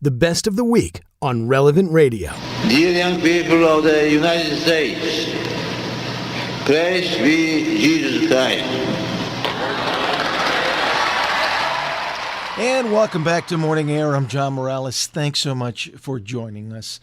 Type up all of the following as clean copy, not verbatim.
The best of the week on Relevant Radio. Dear young people of the United States, praise be Jesus Christ. And welcome back to Morning Air. I'm John Morales. Thanks so much for joining us.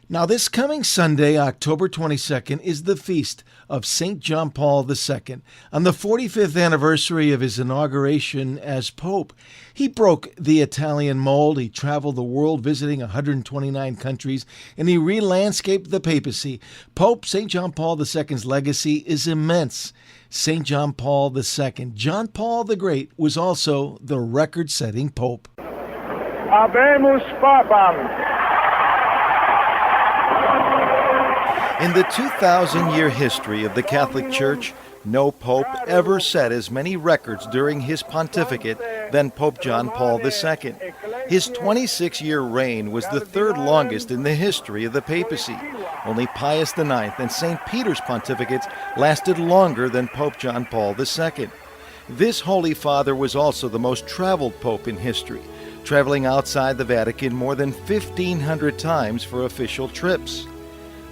Now, this coming Sunday, October 22nd, is the feast of St. John Paul II, on the 45th anniversary of his inauguration as Pope. He broke the Italian mold, he traveled the world visiting 129 countries, and he re-landscaped the papacy. Pope St. John Paul II's legacy is immense. St. John Paul II, John Paul the Great, was also the record-setting Pope. Habemus Papam. In the 2,000-year history of the Catholic Church, no pope ever set as many records during his pontificate than Pope John Paul II. His 26-year reign was the third longest in the history of the papacy. Only Pius IX and St. Peter's pontificates lasted longer than Pope John Paul II. This Holy Father was also the most traveled pope in history, traveling outside the Vatican more than 1,500 times for official trips.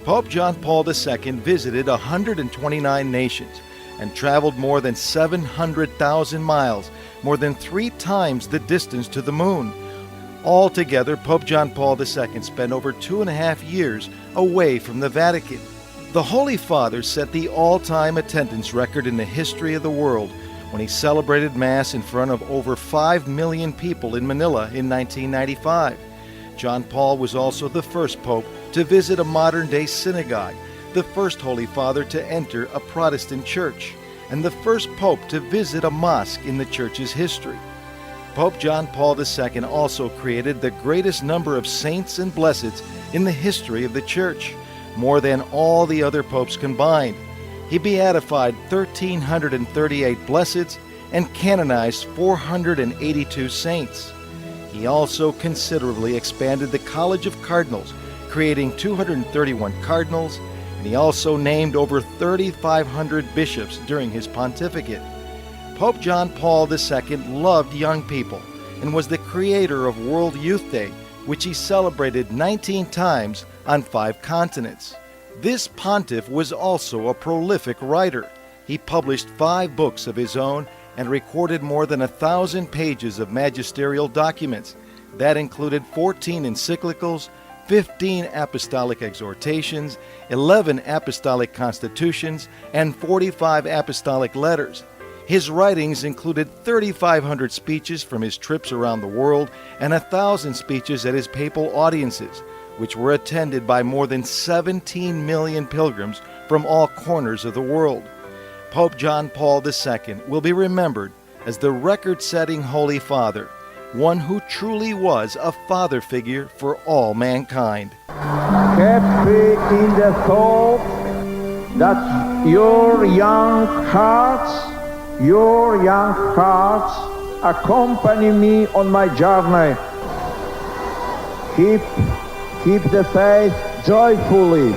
Pope John Paul II visited 129 nations and traveled more than 700,000 miles, more than 3 times the distance to the moon. Altogether, Pope John Paul II spent over 2.5 years away from the Vatican. The Holy Father set the all-time attendance record in the history of the world when he celebrated Mass in front of over 5 million people in Manila in 1995. John Paul was also the first pope to visit a modern-day synagogue, the first Holy Father to enter a Protestant church, and the first pope to visit a mosque in the church's history. Pope John Paul II also created the greatest number of saints and blesseds in the history of the church, more than all the other popes combined. He beatified 1,338 blesseds and canonized 482 saints. He also considerably expanded the College of Cardinals, creating 231 cardinals, and he also named over 3,500 bishops during his pontificate. Pope John Paul II loved young people and was the creator of World Youth Day, which he celebrated 19 times on 5 continents. This pontiff was also a prolific writer. He published 5 books of his own and recorded more than 1,000 pages of magisterial documents. That included 14 encyclicals, 15 apostolic exhortations, 11 apostolic constitutions, and 45 apostolic letters. His writings included 3,500 speeches from his trips around the world and 1,000 speeches at his papal audiences, which were attended by more than 17 million pilgrims from all corners of the world. Pope John Paul II will be remembered as the record-setting Holy Father, one who truly was a father figure for all mankind. Happy in the thought that your young hearts accompany me on my journey. Keep the faith joyfully.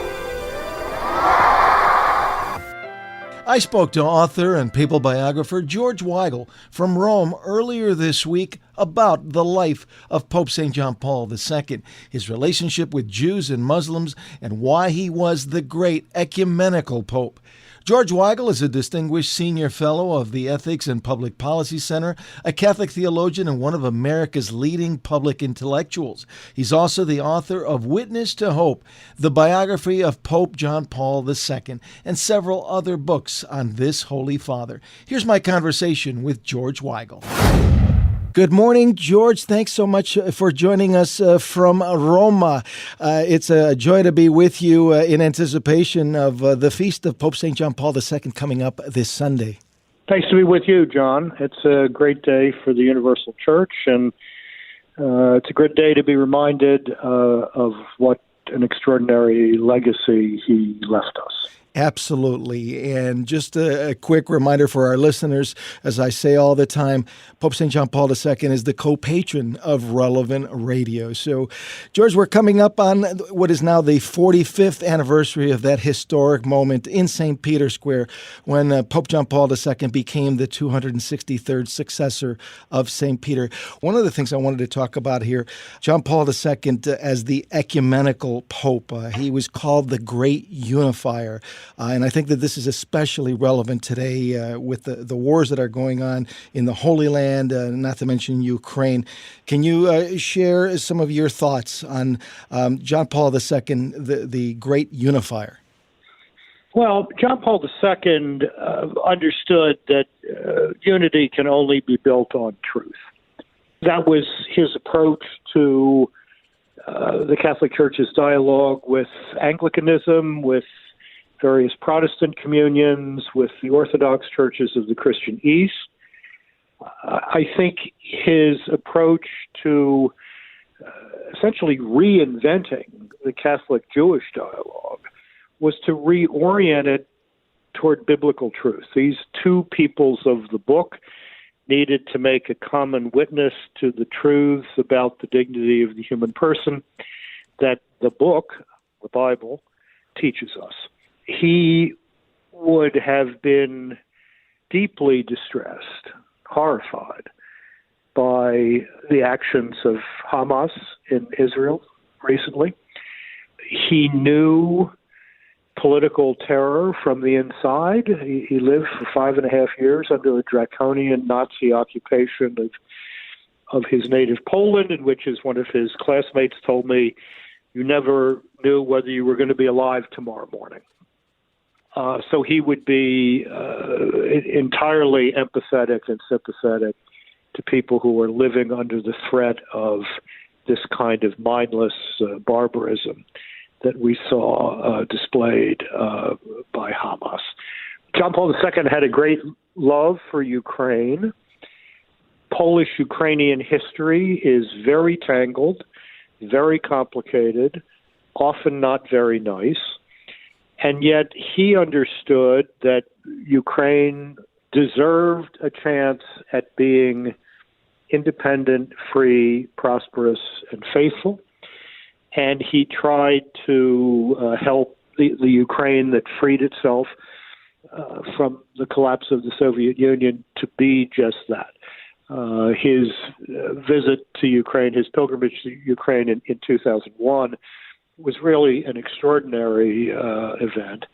I spoke to author and papal biographer George Weigel from Rome earlier this week about the life of Pope St. John Paul II, his relationship with Jews and Muslims, and why he was the great ecumenical pope. George Weigel is a distinguished senior fellow of the Ethics and Public Policy Center, a Catholic theologian and one of America's leading public intellectuals. He's also the author of Witness to Hope, the biography of Pope John Paul II, and several other books on this Holy Father. Here's my conversation with George Weigel. Good morning, George. Thanks so much for joining us from Roma. It's a joy to be with you in anticipation of the feast of Pope St. John Paul II coming up this Sunday. Nice to be with you, John. It's a great day for the Universal Church, and it's a great day to be reminded of what an extraordinary legacy he left us. Absolutely. And just a quick reminder for our listeners, as I say all the time, Pope St. John Paul II is the co-patron of Relevant Radio. So, George, we're coming up on what is now the 45th anniversary of that historic moment in St. Peter's Square when Pope John Paul II became the 263rd successor of St. Peter. One of the things I wanted to talk about here, John Paul II as the ecumenical pope. He was called the Great Unifier. And I think that this is especially relevant today with the wars that are going on in the Holy Land, not to mention Ukraine. Can you share some of your thoughts on John Paul II, the Great Unifier? Well, John Paul II understood that unity can only be built on truth. That was his approach to the Catholic Church's dialogue with Anglicanism, with various Protestant communions, with the Orthodox churches of the Christian East. I think his approach to essentially reinventing the Catholic-Jewish dialogue was to reorient it toward biblical truth. These two peoples of the book needed to make a common witness to the truths about the dignity of the human person that the book, the Bible, teaches us. He would have been deeply distressed, horrified by the actions of Hamas in Israel recently. He knew political terror from the inside. He lived for 5.5 years under the draconian Nazi occupation of his native Poland, in which, as one of his classmates told me, you never knew whether you were going to be alive tomorrow morning. So he would be entirely empathetic and sympathetic to people who were living under the threat of this kind of mindless barbarism that we saw displayed by Hamas. John Paul II had a great love for Ukraine. Polish-Ukrainian history is very tangled, very complicated, often not very nice. And yet he understood that Ukraine deserved a chance at being independent, free, prosperous, and faithful. And he tried to help the Ukraine that freed itself from the collapse of the Soviet Union to be just that. His visit to Ukraine, his pilgrimage to Ukraine in 2001, was really an extraordinary event.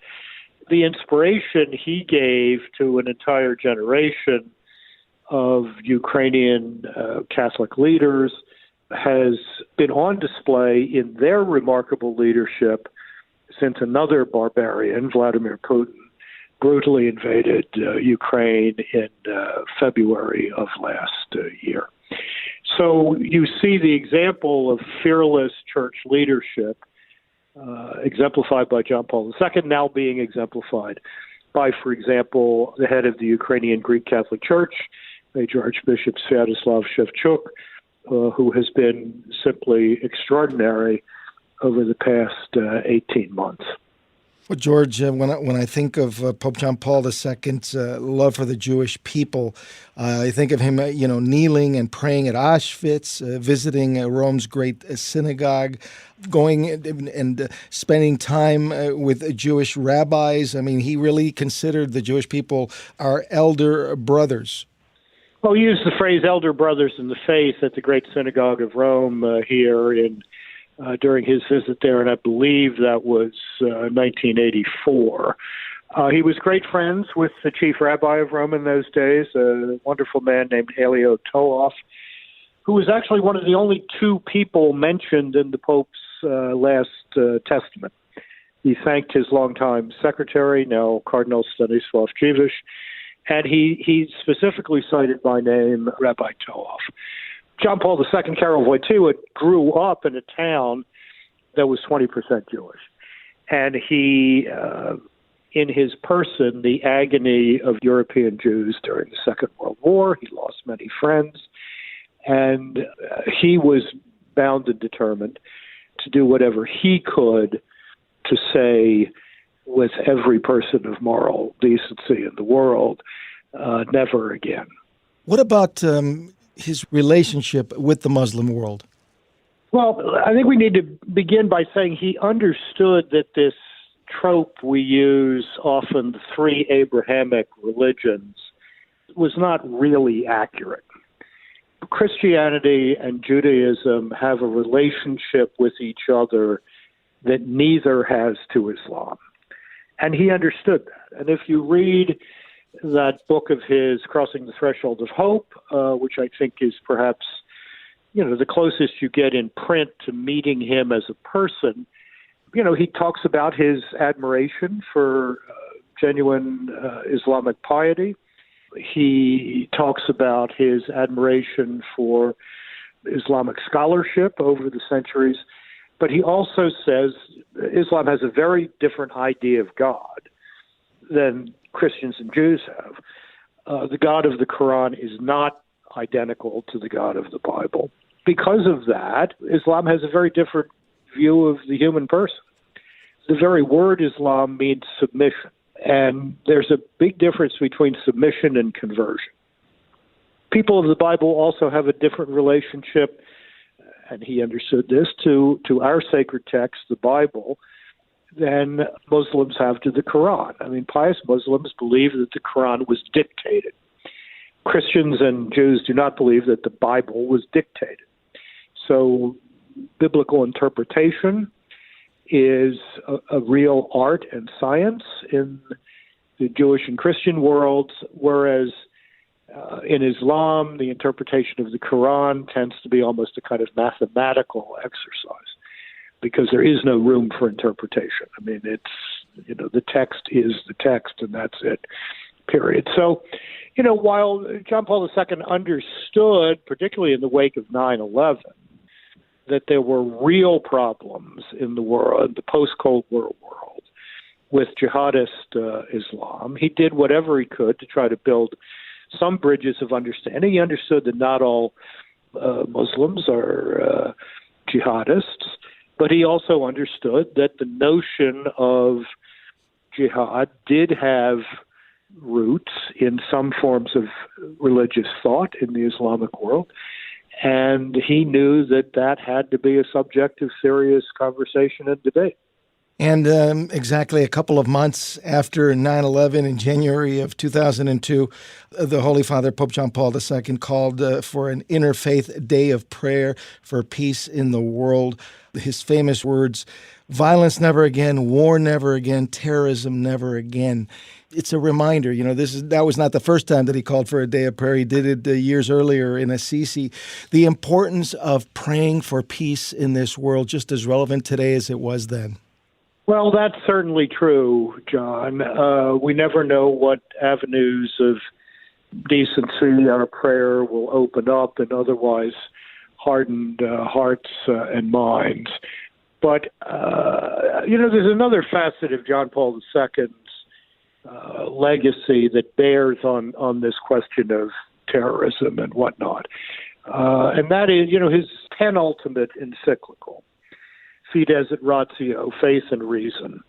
The inspiration he gave to an entire generation of Ukrainian Catholic leaders has been on display in their remarkable leadership since another barbarian, Vladimir Putin, brutally invaded Ukraine in February of last year. So you see the example of fearless church leadership exemplified by John Paul II, now being exemplified by, for example, the head of the Ukrainian Greek Catholic Church, Major Archbishop Sviatoslav Shevchuk, who has been simply extraordinary over the past 18 months. Well, George, when I think of Pope John Paul II's love for the Jewish people, I think of him, kneeling and praying at Auschwitz, visiting Rome's great synagogue, going and spending time with Jewish rabbis. I mean, he really considered the Jewish people our elder brothers. Well, he used the phrase elder brothers in the faith at the Great Synagogue of Rome here during his visit there, and I believe that was 1984. He was great friends with the chief rabbi of Rome in those days, a wonderful man named Elio Toaf, who was actually one of the only two people mentioned in the Pope's last testament. He thanked his longtime secretary, now Cardinal Stanislav Dziwisz, and he specifically cited by name Rabbi Toaf. John Paul II, Karol Wojtyła, grew up in a town that was 20% Jewish. And he, in his person, the agony of European Jews during the Second World War, he lost many friends. And he was bound and determined to do whatever he could to say with every person of moral decency in the world, never again. What about his relationship with the Muslim world? Well, I think we need to begin by saying he understood that this trope we use often, the three Abrahamic religions, was not really accurate. Christianity and Judaism have a relationship with each other that neither has to Islam. And he understood that. And if you read that book of his, Crossing the Threshold of Hope, which I think is perhaps, the closest you get in print to meeting him as a person, he talks about his admiration for genuine Islamic piety. He talks about his admiration for Islamic scholarship over the centuries. But he also says Islam has a very different idea of God than Christians and Jews have. The God of the Quran is not identical to the God of the Bible. Because of that, Islam has a very different view of the human person. The very word Islam means submission. And there's a big difference between submission and conversion. People of the Bible also have a different relationship, and he understood this, to our sacred text, the Bible, than Muslims have to the Quran. I mean, pious Muslims believe that the Quran was dictated. Christians and Jews do not believe that the Bible was dictated. So biblical interpretation is a real art and science in the Jewish and Christian worlds, whereas in Islam, the interpretation of the Quran tends to be almost a kind of mathematical exercise because there is no room for interpretation. I mean, it's, the text is the text and that's it, period. So, while John Paul II understood, particularly in the wake of 9/11, that there were real problems in the world, the post-Cold War world, with jihadist Islam, he did whatever he could to try to build some bridges of understanding. He understood that not all Muslims are jihadists, but he also understood that the notion of jihad did have roots in some forms of religious thought in the Islamic world. And he knew that had to be a subject of serious conversation and debate. And exactly a couple of months after 9/11 in January of 2002, the Holy Father, Pope John Paul II, called for an interfaith day of prayer for peace in the world. His famous words, "Violence never again, war never again, terrorism never again." It's a reminder, that was not the first time that he called for a day of prayer. He did it years earlier in Assisi. The importance of praying for peace in this world, just as relevant today as it was then. Well, that's certainly true, John. We never know what avenues of decency our prayer will open up and otherwise hardened hearts and minds. But, there's another facet of John Paul II's legacy that bears on this question of terrorism and whatnot. And that is, his penultimate encyclical, Fides et Ratio, Faith and Reason.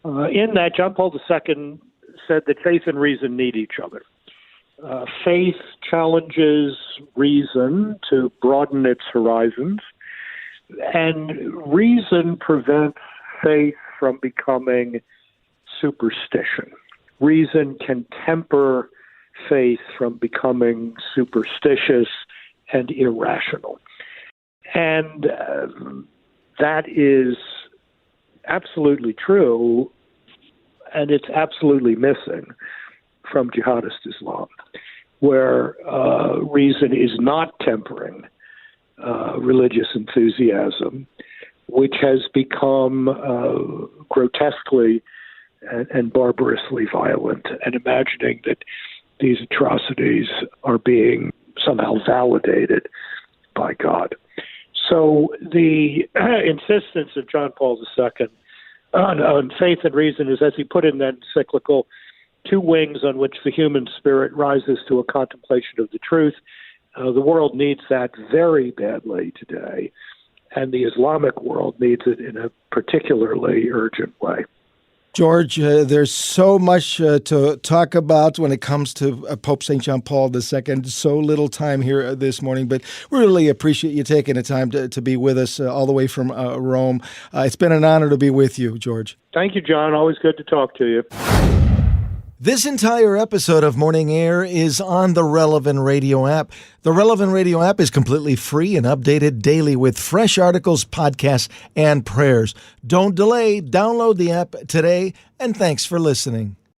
In that, John Paul II said that faith and reason need each other. Faith challenges reason to broaden its horizons, and reason prevents faith from becoming superstition. Reason can temper faith from becoming superstitious and irrational. And that is absolutely true, and it's absolutely missing from jihadist Islam, where reason is not tempering religious enthusiasm, which has become grotesquely and barbarously violent, and imagining that these atrocities are being somehow validated by God. So the insistence of John Paul II on faith and reason is, as he put in that encyclical, two wings on which the human spirit rises to a contemplation of the truth. The world needs that very badly today, and the Islamic world needs it in a particularly urgent way. George, there's so much to talk about when it comes to Pope St. John Paul II. So little time here this morning, but we really appreciate you taking the time to be with us all the way from Rome. It's been an honor to be with you, George. Thank you, John. Always good to talk to you. This entire episode of Morning Air is on the Relevant Radio app. The Relevant Radio app is completely free and updated daily with fresh articles, podcasts, and prayers. Don't delay. Download the app today, and thanks for listening.